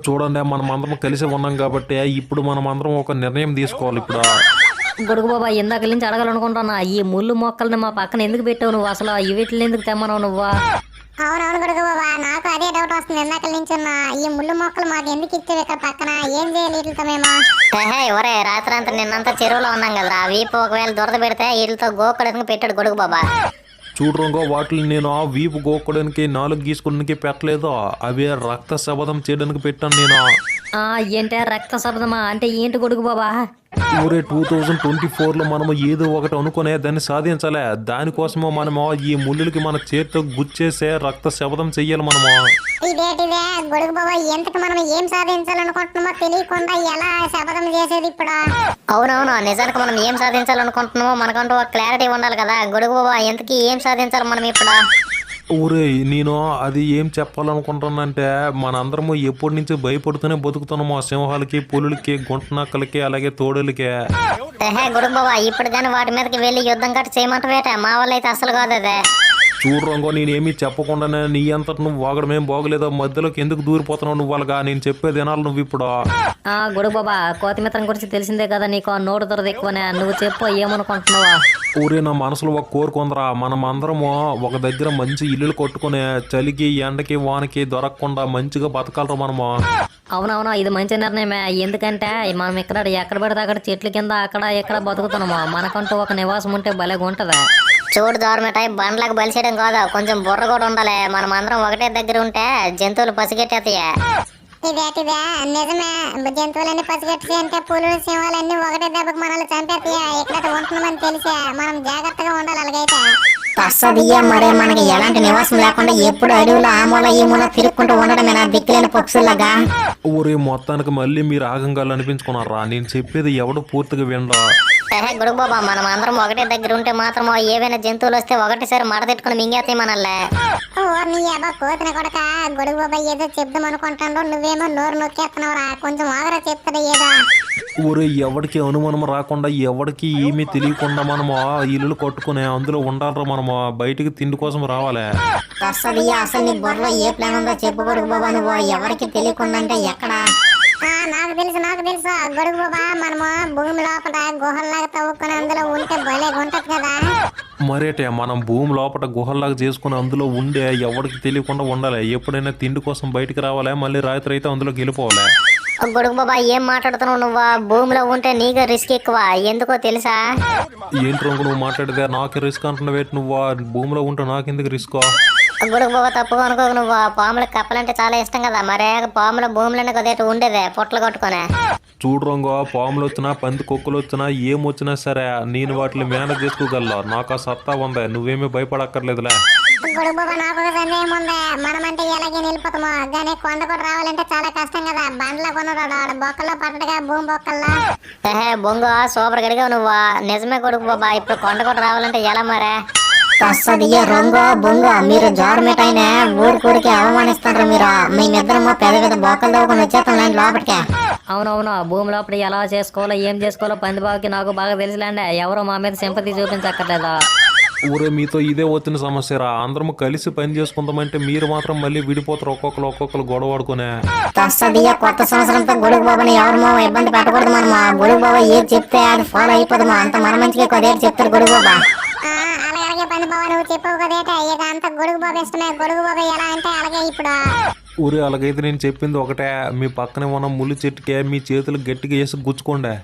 చూడండి మనం అందరం కలిసి ఉన్నాం కాబట్టి ఇప్పుడు మనం అందరం ఒక నిర్ణయం తీసుకోవాలి ఇప్పుడు. గొడుగు బాబా ఇందాక నుంచి అడగాలనుకుంటున్నా, ఈ ముళ్ళు మొక్కల్ని మా పక్కన ఎందుకు పెట్టావు నువ్వు? అసలు ఈ వీటిని ఎందుకు తెమ్మన్నావు నువ్వు? అవునవును గొడుగు బాబా, నాకు అదే డౌట్ వస్తుంది ఇందాక నుంచి. ఈ ముళ్ళు మొక్కలు మాకు ఎందుకు ఇచ్చేవి ఇక్కడ పక్కన? ఏం చేయాలి వీటితో మేము? ఒరే రాత్రంతా నిన్నంతా చెరువులో ఉన్నాం కదా, వీపు ఒకవేళ దురద పెడితే వీటితో గోకడానికి పెట్టాడు గొడుగు బాబా. చూడరంగో వాటిని నేను వీపు గోక్కడానికి 4 గీసుకోవడానికి పెట్టలేదు, అవి రక్త శబదం చేయడానికి పెట్టాను నేను. ఏంటే రక్త శబ్దమా అంటే ఏంటి గొడుగు బాబా? ఊరే 2024లో మనము ఏదో ఒకటి అనుకునే దాన్ని సాధించాలి. దానికోసము మనము ఈ ముళ్ళులకి మన చేతితో గుచ్చేసే రక్త శబదం చెయ్యాలి మనము. ఇదేటిదే గొడుగు బాబా, ఎంతకు మనం ఏం సాధించాలనుకుంటున్నామో తెలియకుండా ఎలా శపథం చేసేది ఇప్పుడు? అవునవును, నిజానికి మనం ఏం సాధించాలనుకుంటున్నామో మనకంటూ ఒక క్లారిటీ ఉండాలి కదా గొడుగు బాబా. ఎంతకీ ఏం సాధించాలి మనం ఇప్పుడు? ఊరే నేను అది ఏం చెప్పాలనుకుంటున్నానంటే, మనందరము ఎప్పటి నుంచి భయపడుతూనే బతుకుతున్నాము సింహాలకి, పులులకి, గుంటనక్కలకి, అలాగే తోడులకి. గొడుగు బాబా, ఇప్పుడు కానీ వాటి మీదకి వెళ్ళి యుద్ధం గట్ట చేయమంటవేట? మా వల్ల అయితే అసలు కాదు అదే. చూడరంగో నేనేమీ చెప్పకుండానే నీ అంతట నువ్వు వాగడమేం బాగలేదో, మధ్యలోకి ఎందుకు దూరిపోతున్నావు నువ్వు? వాళ్ళగా నేను చెప్పేది వినాలి నువ్వు ఇప్పుడు. గొడుగు బాబా, కోతిమిత్రం గురించి తెలిసిందే కదా నీకు, నోటు దొరద ఎక్కువనే. నువ్వు చెప్పు ఏమనుకుంటున్నావా? ఊరే నా మనసులో ఒక కోరుకుందరా, మనం అందరము ఒక దగ్గర మంచి ఇల్లులు కొట్టుకునే చలికి, ఎండకి, వానకి దొరకకుండా మంచిగా బతకాలరా మనము. అవునవును, ఇది మంచి నిర్ణయమే. ఎందుకంటే మనం ఇక్కడ ఎక్కడ పడితే అక్కడ చెట్ల కింద అక్కడ ఇక్కడ బతుకుతున్నాము. మనకంటూ ఒక నివాసం ఉంటే భలేగా ఉంటది. చూడు దూరమేటాయి, బండ్లకు బలిసేయడం కాదు, కొంచెం బుర్ర కూడా ఉండాలి. మనం అందరం ఒకటే దగ్గర ఉంటే జంతువులు పసిగట్టేస్తాయి. ఇదేటిదే నిజమే, జంతువులన్నీ పసిగట్టి అంటే పులులు, సింహాలన్నీ ఒకటే దెబ్బకు మనల్ని చంపేస్తాయి. ఇక్కడ ఉంటున్నామని తెలిసే మనం జాగ్రత్తగా ఉండాలి. అలాగైతే మరే మనకి ఎలాంటి నివాసం లేకుండా ఎప్పుడు అడవులు ఆ మూల ఈ మూల తిరుక్కుంటూ ఉండడమేనా దిక్కులేని పక్షుల్లాగా? ఊరే మొత్తానికి మళ్ళీ మీరు ఆగంగాలు అనిపించుకున్నారా? నేను చెప్పేది ఎవడు పూర్తిగా వినరా? గొడుగు బాబా, మనం అందరం ఒకటే దగ్గర ఉంటే మాత్రం ఏవైనా జంతువులు వస్తే ఒకటిసారి మడతెట్టుకుని మింగేస్తాయి మనల్ని. నీ అబ్బా కోతిన కొడక, గొడుగు బాబా ఏదో చెప్దాం అనుకుంటాడు, నువ్వేమో నోరు నొక్కేస్తున్నావురా. కొంచెం ఆగరా చెప్తాడు ఏదో. ఊరే ఎవరికి అనుమానం రాకుండా, ఎవరికి ఏమీ తెలియకుండా మనము ఇల్లు కొట్టుకునే అందులో ఉండాలరా మనము. బయటికి తిండి కోసం రావాలి. అసలు నీ బుర్రలో ఏ ప్లాన్ ఉందో చెప్పు గొడుగు బాబా. నువ్వు ఎవరికి తెలియకుండా అంటే ఎక్కడ? నాకు తెలుసు గొడుగు బాబా, మనము భూమి లోపల గుహల్లాగా తవ్వుకుని అందులో ఉంటే భలే ఉంటది కదా. మరేటే మనం భూమి లోపల గుహల్లాగా చేసుకుని అందులో ఉండే ఎవరికి తెలియకుండా ఉండాలి. ఎప్పుడైనా తిండి కోసం బయటికి రావాలి, మళ్ళీ రాత్రి అయితే అందులోకి వెళ్ళిపోవాలి. గొడుగు బాబా, ఏం మాట్లాడుతున్నావు నువ్వు? భూమిలో ఉంటే నీకు రిస్క్ ఎక్కువ, ఎందుకో తెలుసా? ఏంటి రంగు నువ్వు మాట్లాడితే? నాకు రిస్క్ అంటున్నావు. నువ్వు భూమిలో ఉంటే నాకెందుకు రిస్క్? గొడుగు బాబా తప్పుగా అనుకోకు. నువ్వు పాములకు కప్పలంటే చాలా ఇష్టం కదా, మరే పాముల భూమిలోనే కదేట ఉండేదే పొట్లు కట్టుకునే. చూడు రంగు, పాములు వచ్చినా, పంది కుక్కలు వచ్చినా, ఏమొచ్చినా సరే నేను వాటిని మేనేజ్ చేసుకోగలను. నాకు ఆ సత్తా ఉంది, నువ్వేమీ భయపడక్కర్లేదులే. గొడుగు బాబా, నాకు ఒక సందేహం ఉంది. మనమంటే ఎలాగే నిలిపోతామో కానీ కొండ కూడా రావాలంటే చాలా కష్టం కదా. బండ్లో కొనరాడు, బొక్కల్లో పట్టడుగా భూమి బొక్కల్లో. బొంగ సూపర్ గడిగా నువ్వు. నిజమే గొడుగు బాబా, ఇప్పుడు కొండ కూడా రావాలంటే ఎలా మరే? రొంగో బొంగ మీరు జోరమేటైనా ఊరికి అవమానిస్తారు. మీరు మీ నిద్రమో పెద్ద పెద్ద బొక్కలు దవ్వుకొని వచ్చేస్తాం లోపలికే. అవునవును, భూమి లోపల ఎలా చేసుకోవాలో ఏం చేసుకోవాలో పందిబాబుకి నాకు బాగా తెలుసులేండి. ఎవరో మా మీద సింపతి చూపించక్కర్లేదా? ఊరే మీతో ఇదే వచ్చిన సమస్యరా. అందరం కలిసి పని చేసుకుందామంటే మీరు మాత్రం మళ్ళీ విడిపోతారు, ఒక్కొక్కరు గొడవ ఆడుకునే. కొత్త సంవత్సరంతో గొడుగు బాబాని ఎవరమో ఇబ్బంది పెట్టకూడదు. మనము గొడుగు బాబా ఏది చెప్తే అది ఫాలో అయిపోదామా. అంత మన మంచిగా కొద్దిగా చెప్తారు గొడుగు బాబా. అలాగే పని బాబా, నువ్వు చెప్పవు కదేట ఇక అంత గొడుగు బాబా ఇష్టమే. గొడుగు బాబా ఎలా అంటే అలాగే ఇప్పుడు. ఊరే అలాగైతే నేను చెప్పింది ఒకటే, మీ పక్కనే ఉన్న ముళ్ళు చెట్టుకే మీ చేతులు గట్టిగా వేసి గుచ్చుకోండి.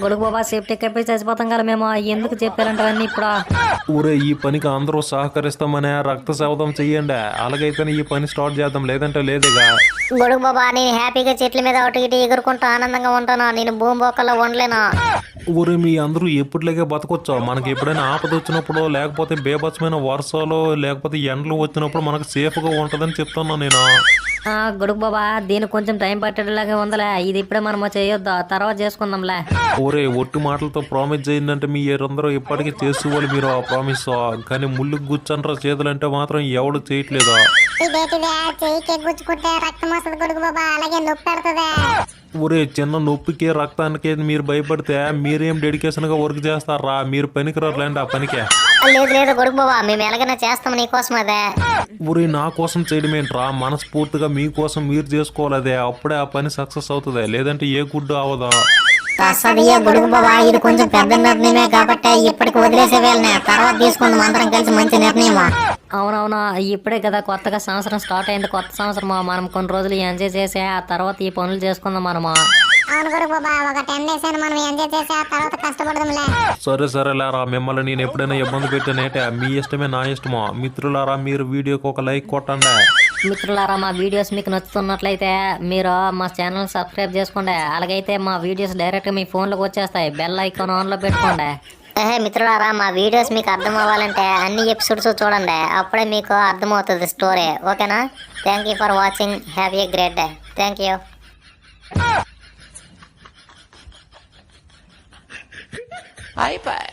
గొడుగు బాబా సేఫ్టీ కప్పి చచ్చిపోతాం కదా మేము. ఎందుకు చెప్పారంటవన్నీ ఇప్పుడు? ఊరే ఈ పనికి అందరూ సహకరిస్తామనే రక్త శవదం చెయ్యండి. అలాగైతే ఈ పని స్టార్ట్ చేద్దాం, లేదంటే లేదుగా. గొడుగు బాబా, నేను హ్యాపీగా చెట్ల మీద ఒకటి ఇటు ఎగురుకుంటూ ఆనందంగా ఉంటాను. నేను భూమి బొక్కల్లో ఉండలేను. ఊరే మీ అందరూ ఎప్పటిలాగే బతకొచ్చా. మనకి ఎప్పుడైనా ఆపద వచ్చినప్పుడు, లేకపోతే బేభత్సమైన వర్షాలు, లేకపోతే ఎండలు వచ్చినప్పుడు మనకు సేఫ్గా ఉంటుందని చెప్తున్నా నేను. గొడుగు బాబా, దీనికి కొంచెం టైం పట్టేలాగే ఉందలే. ఇది ఇప్పుడే మనం చేయొద్దు, తర్వాత చేసుకుందాంలే. ఓరే ఒట్టి మాటలతో ప్రామిస్ చేయండి మీ అందరూ ఇప్పటికీ చేసుకోవాలి మీరు ఆ ప్రామిస్. కానీ ముళ్ళు గుచ్చండ్రా చేతులంటే మాత్రం ఎవడు చేయట్లేదా? చెయ్యికే గుచ్చుకుంటే రక్తం వస్తుంది గొడుగు బాబా, అలాగే నొప్పి పెడుతుంది. ఒరే చిన్న నొప్పికి రక్తానికి మీరు భయపడితే మీరేం డెడికేషన్ గా వర్క్ చేస్తారా? మీరు పనికి రారులేండి ఆ పనికే. లేదు లేదు గొడుగు బాబా, మేము ఎలాగైనా చేస్తాం నీకోసం అదే. ఊరి నా కోసం చేయడం ఏంట్రా, మనస్ఫూర్తిగా మీకోసం మీరు చేసుకోవాలి, అదే అప్పుడే ఆ పని సక్సెస్ అవుతుంది, లేదంటే ఏ గుడ్డు అవదా. తస్సదియ్య గొడుగు బాబా, ఇది కొంచెం పెద్ద నిర్ణయమే కాబట్టి ఇప్పటికి వదిలేసే వెళ్ళనే, తర్వాత తీసుకుందాం అందరం కలిసి మంచి నిర్ణయమా. అవునవునా, ఇప్పుడే కదా కొత్తగా సంవత్సరం స్టార్ట్ అయింది, కొత్త సంవత్సరమా. మనం కొన్ని రోజులు ఎంజాయ్ చేసే ఆ తర్వాత ఈ పనులు చేసుకుందాం మనము. అవును కొడుకు బాబా, ఒక 10 days అని మనం ఎంజాయ్ చేసి ఆ తర్వాత కష్టపడదాంలే. సరే లేరా, మిమ్మల్ని నేను ఎప్పుడైనా ఇబ్బంది పెట్టానేటే, మీ ఇష్టమే నా ఇష్టమా. మిత్రులారా, మీరు వీడియోకి ఒక లైక్ కొట్టండి. మిత్రులారా, మా వీడియోస్ మీకు నచ్చుతున్నట్లయితే మీరు మా ఛానల్ సబ్స్క్రైబ్ చేసుకోండి. అలాగైతే మా వీడియోస్ డైరెక్ట్గా మీ ఫోన్లోకి వచ్చేస్తాయి. బెల్ ఐకాన్ ఆన్లో పెట్టుకోండి. మిత్రులారా, మా వీడియోస్ మీకు అర్థం అవ్వాలంటే అన్ని ఎపిసోడ్స్ చూడండి, అప్పుడే మీకు అర్థమవుతుంది స్టోరీ. ఓకేనా? Thank you for watching. Have a great day. Thank you. అయిపోయి